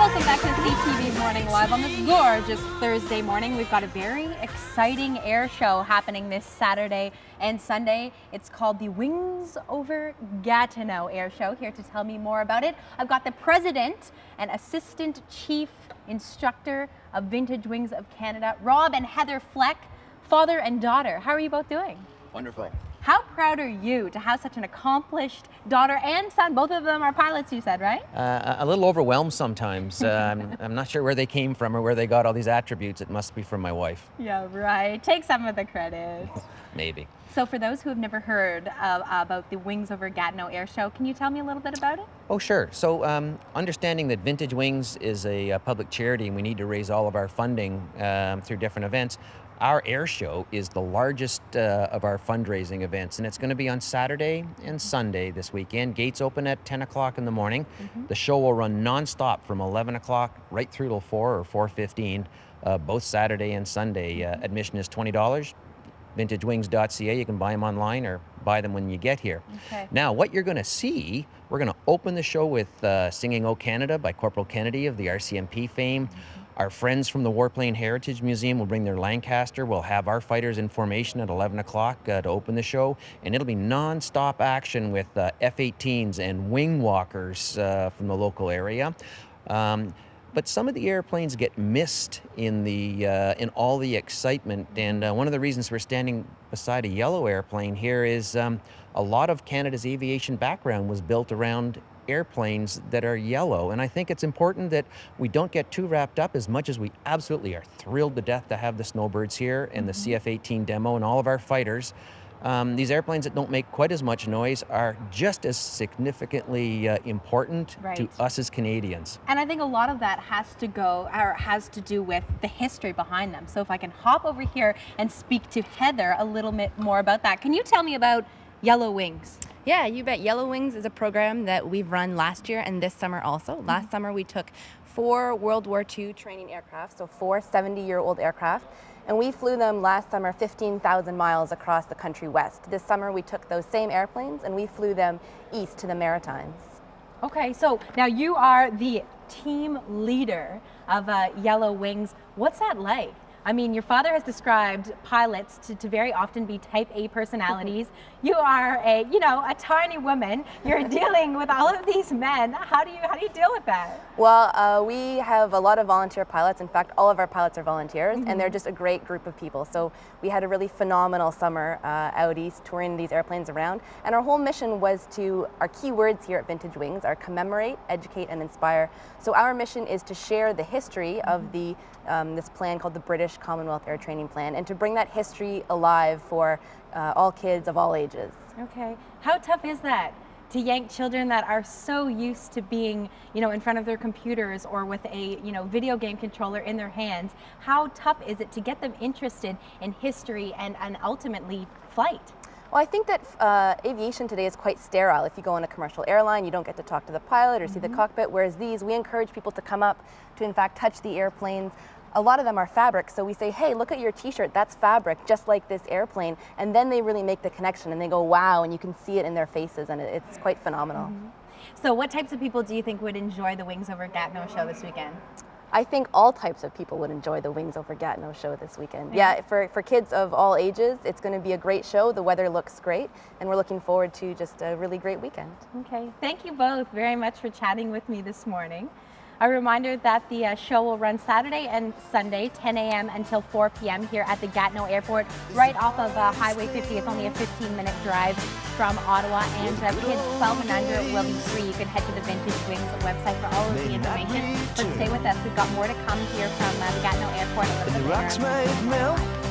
Welcome back to CTV Morning Live on this gorgeous Thursday morning. We've got a very exciting air show happening this Saturday and Sunday. It's called the Wings over Gatineau Air Show. Here to tell me more about it, I've got the President and Assistant Chief Instructor of Vintage Wings of Canada, Rob and Heather Fleck, father and daughter. How are you both doing? Wonderful. How proud are you to have such an accomplished daughter and son? Both of them are pilots, you said, right? A little overwhelmed sometimes. I'm not sure where they came from or where they got all these attributes. It must be from my wife. Yeah, right. Take some of the credit. Maybe. So for those who have never heard about the Wings over Gatineau Air Show, can you tell me a little bit about it? Oh, sure. So understanding that Vintage Wings is a public charity and we need to raise all of our funding through different events, our air show is the largest of our fundraising events, and it's going to be on Saturday and Sunday this weekend. Gates open at 10 o'clock in the morning. The show will run non-stop from 11 o'clock right through till 4 or 4:15, both Saturday and Sunday. Admission is $20. VintageWings.ca. You can buy them online or buy them when you get here. Okay. Now, what you're going to see, we're going to open the show with Singing O Canada by Corporal Kennedy of the RCMP fame. Our friends from the Warplane Heritage Museum will bring their Lancaster. We'll have our fighters in formation at 11 o'clock to open the show. And it'll be non-stop action with F-18s and wing walkers from the local area. But some of the airplanes get missed in all the excitement. And one of the reasons we're standing beside a yellow airplane here is a lot of Canada's aviation background was built around airplanes that are yellow, and I think it's important that we don't get too wrapped up, as much as we absolutely are thrilled to death to have the Snowbirds here and the CF-18 demo and all of our fighters. These airplanes that don't make quite as much noise are just as significantly important to us as Canadians. And I think a lot of that has to do with the history behind them. So if I can hop over here and speak to Heather a little bit more about that. Can you tell me about Yellow Wings? Yeah, you bet. Yellow Wings is a program that we've run last year and this summer also. Last summer we took 4 World War II training aircraft, so 4 70-year-old aircraft, and we flew them last summer 15,000 miles across the country west. This summer we took those same airplanes and we flew them east to the Maritimes. Okay, so now you are the team leader of Yellow Wings. What's that like? I mean, your father has described pilots to very often be type A personalities. You are a tiny woman. You're dealing with all of these men. How do you deal with that? Well, we have a lot of volunteer pilots. In fact, all of our pilots are volunteers, and they're just a great group of people. So we had a really phenomenal summer out east touring these airplanes around. And our whole mission was our key words here at Vintage Wings are commemorate, educate, and inspire. So our mission is to share the history of this plan called the British Commonwealth Air Training Plan, and to bring that history alive for all kids of all ages. Okay. How tough is that to yank children that are so used to being, in front of their computers or with a, video game controller in their hands? How tough is it to get them interested in history and ultimately flight? Well, I think that aviation today is quite sterile. If you go on a commercial airline, you don't get to talk to the pilot or see the cockpit, whereas these, we encourage people to come up to, in fact, touch the airplanes. A lot of them are fabric, so we say, hey, look at your t-shirt, that's fabric, just like this airplane. And then they really make the connection and they go, wow, and you can see it in their faces, and it's quite phenomenal. So what types of people do you think would enjoy the Wings over Gatineau show this weekend? I think all types of people would enjoy the Wings over Gatineau show this weekend. Yeah, for kids of all ages, it's going to be a great show. The weather looks great, and we're looking forward to just a really great weekend. Okay, thank you both very much for chatting with me this morning. A reminder that the show will run Saturday and Sunday, 10 a.m. until 4 p.m. here at the Gatineau Airport, right off of Highway 50. It's only a 15-minute drive from Ottawa, and kids 12 and under will be free. You can head to the Vintage Wings website for all of the information. But stay with us. We've got more to come here from the Gatineau Airport a little bit later.